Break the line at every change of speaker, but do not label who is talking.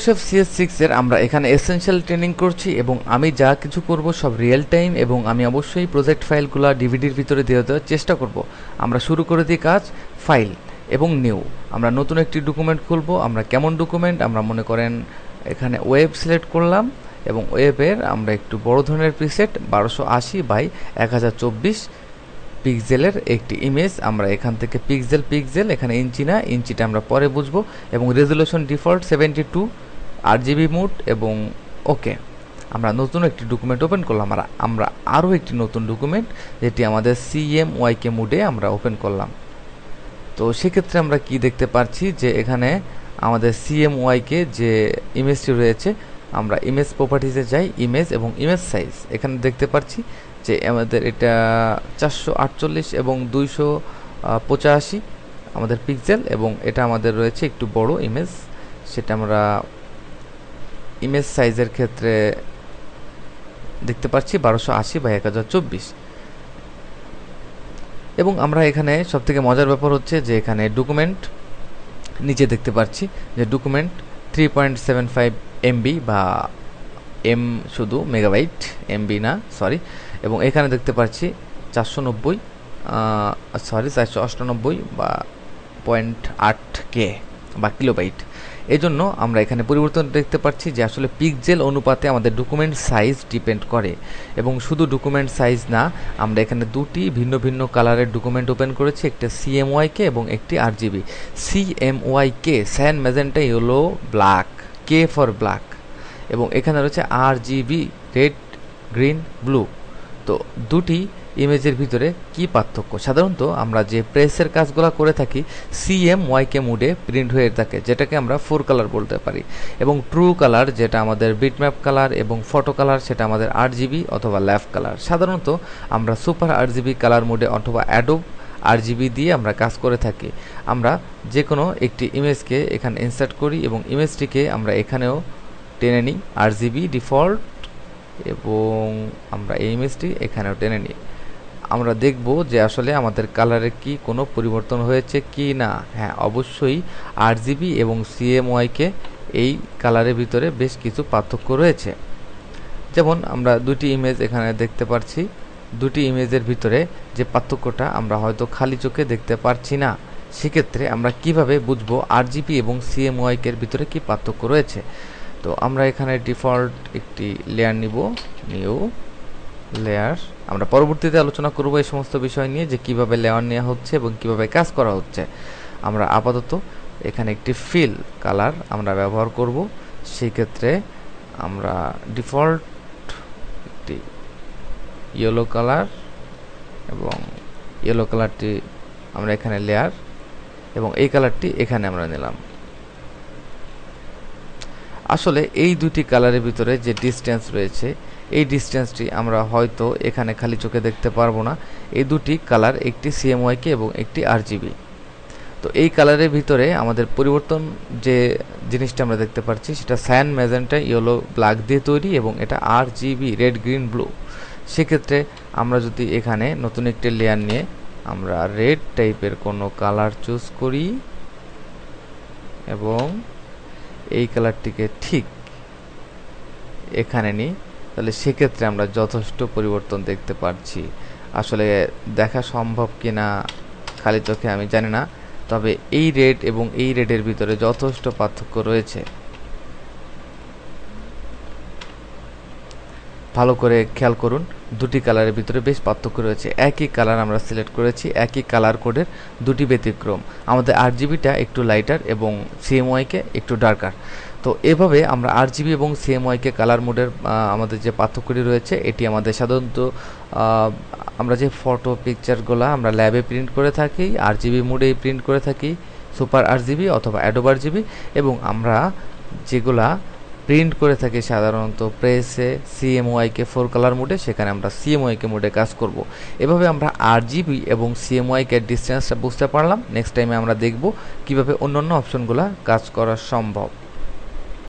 Photoshop CS6 এর আমরা এখানে এসেনশিয়াল ট্রেনিং করছি এবং আমি যা কিছু করব সব রিয়েল টাইম এবং আমি অবশ্যই প্রজেক্ট ফাইলগুলো ডিভিডির ভিতরে দিয়ে দেওয়ার চেষ্টা করব। আমরা শুরু করে দিই কাজ, ফাইল এবং নিউ। আমরা নতুন একটি ডকুমেন্ট খুলব। আমরা কেমন ডকুমেন্ট, আমরা মনে করেন এখানে ওয়েব সিলেক্ট করলাম এবং ওয়েবের আমরা একটু বড় ধরনের প্রিসেট 1280 x 1024 পিক্সেলের একটি ইমেজ। আমরা এখান থেকে পিক্সেল এখানে ইঞ্চি না, ইঞ্চিটা আমরা পরে বুঝবো। এবং রেজুলেশন ডিফল্ট 72 RGB মোড এবং ওকে। আমরা নতুন একটি ডকুমেন্ট ওপেন করলাম। আমরা আরও একটি নতুন ডকুমেন্ট যেটি আমাদের CMYK মোডে আমরা ওপেন করলাম। তো সেক্ষেত্রে আমরা কি দেখতে পাচ্ছি যে এখানে আমাদের CMYK যে ইমেজটি রয়েছে, আমরা ইমেজ প্রপার্টিজে যাই, ইমেজ এবং ইমেজ সাইজ। এখানে দেখতে পাচ্ছি যে আমাদের এটা 448 এবং 285 আমাদের পিক্সেল এবং এটা আমাদের রয়েছে একটু বড় ইমেজ, সেটা আমরা ইমেজ সাইজের ক্ষেত্রে দেখতে পাচ্ছি 1280 x 1024। এবং আমরা এখানে সবথেকে মজার ব্যাপার হচ্ছে যে এখানে ডকুমেন্ট নিচে দেখতে পাচ্ছি যে ডকুমেন্ট 3.75 MB বা এম শুধু মেগাবাইট, MB না, সরি। এবং এখানে দেখতে পাচ্ছি 498 বা 0.8K বা কিলোবাইট। এই জন্য আমরা এখানে পরিবর্তন দেখতে পাচ্ছি যে আসলে পিক্সেল অনুপাতে আমাদের ডকুমেন্ট সাইজ ডিপেন্ড করে। এবং শুধু ডকুমেন্ট সাইজ না, আমরা এখানে দুটি ভিন্ন ভিন্ন কালারের ডকুমেন্ট ওপেন করেছি, একটা CMYK এবং একটি RGB। CMYK San magenta yellow black, K for black, এবং এখানে রয়েছে RGB রেড গ্রিন ব্লু। তো দুটি ইমেজের ভিতরে কি পার্থক্য? সাধারণত আমরা যে প্রেসের কাজগুলো করে থাকি CMYK মোডে প্রিন্ট হয়ে থাকে, যেটাকে আমরা 4 কালার বলতে পারি। এবং ট্রু কালার যেটা আমাদের বিটম্যাপ কালার এবং ফটো কালার সেটা আমাদের RGB অথবা ল্যাফ কালার। সাধারণত আমরা সুপার RGB কালার মোডে অথবা অ্যাডোব RGB দিয়ে আমরা কাজ করে থাকি। আমরা যে কোনো একটি ইমেজকে এখানে ইনসার্ট করি এবং ইমেজটিকে আমরা এখানেও টেনে নিই RGB ডিফল্ট এবং আমরা এই ইমেজটি এখানেও টেনে নিই। আমরা দেখব যে আসলে আমাদের কালারে কি কোনো পরিবর্তন হয়েছে কি না। হ্যাঁ, অবশ্যই RGB এবং CMYK এই কালারের ভিতরে বেশ কিছু পার্থক্য রয়েছে। যেমন আমরা দুটি ইমেজ এখানে দেখতে পাচ্ছি, দুটি ইমেজের ভিতরে যে পার্থক্যটা আমরা হয়তো খালি চোখে দেখতে পারছি না। সেক্ষেত্রে আমরা কিভাবে বুঝবো RGB এবং CMYK এর ভিতরে কি পার্থক্য রয়েছে? তো আমরা এখানে ডিফল্ট একটি লেয়ার নিব, নিউ লেয়ার। আমরা পরবর্তীতে আলোচনা করব এই সমস্ত বিষয় নিয়ে যে কিভাবে লেয়ার নেওয়া হচ্ছে এবং কিভাবে কাজ করা হচ্ছে। আমরা আপাতত এখানে একটি ফিল কালার আমরা ব্যবহার করব। সেই ক্ষেত্রে আমরা ডিফল্ট একটি ইয়েলো কালার এবং ইয়েলো কালারটি আমরা এখানে লেয়ার এবং এই কালারটি এখানে আমরা নিলাম। আসলে এই দুটি কালারের ভিতরে যে ডিসটেন্স রয়েছে, এই ডিসটেন্সটি আমরা হয়তো এখানে খালি চোখে দেখতে পারবো না। এই দুটি কালার, একটি CMYK এবং একটি RGB। তো এই কালারের ভিতরে আমাদের পরিবর্তন যে জিনিসটা আমরা দেখতে পাচ্ছি সেটা স্যান ম্যাজেন্টা ইয়েলো ব্ল্যাক দিয়ে তৈরি এবং এটা RGB রেড গ্রিন ব্লু। সেক্ষেত্রে আমরা যদি এখানে নতুন একটি লেয়ার নিয়ে আমরা রেড টাইপের কোনো কালার চুজ করি এবং এই কালারটিকে ঠিক এখানে নিই, তাহলে সেক্ষেত্রে আমরা যথেষ্ট পরিবর্তন দেখতে পাচ্ছি। আসলে দেখা সম্ভব কিনা খালি চোখে আমি জানি না, তবে এই রেড এবং এই রেডের ভিতরে যথেষ্ট পার্থক্য রয়েছে। ভালো করে খেয়াল করুন, দুটি কালারের ভিতরে বেশ পার্থক্য রয়েছে। একই কালার আমরা সিলেক্ট করেছি, একই কালার কোডের দুটি ব্যতিক্রম। আমাদের RGBটা একটু লাইটার এবং CMYK একটু ডার্কার। তো এভাবে আমরা RGB এবং CMYK কালার মোডের আমাদের যে পার্থক্যটি রয়েছে, এটি আমাদের সাধারণত আমরা যে ফটো পিকচারগুলো আমরা ল্যাবে প্রিন্ট করে থাকি RGB মোডেই প্রিন্ট করে থাকি, সুপার RGB অথবা অ্যাডোব RGB, এবং আমরা যেগুলা প্রিন্ট করে থাকি সাধারণত প্রেসে CMYK 4 কালার মোডে, সেখানে আমরা CMYK মোডে কাজ করব। এভাবে আমরা RGB এবং CMYK এর ডিসটেন্সটা বুঝতে পারলাম। নেক্সট টাইমে আমরা দেখব কিভাবে অন্যান্য অপশনগুলো কাজ করা সম্ভব।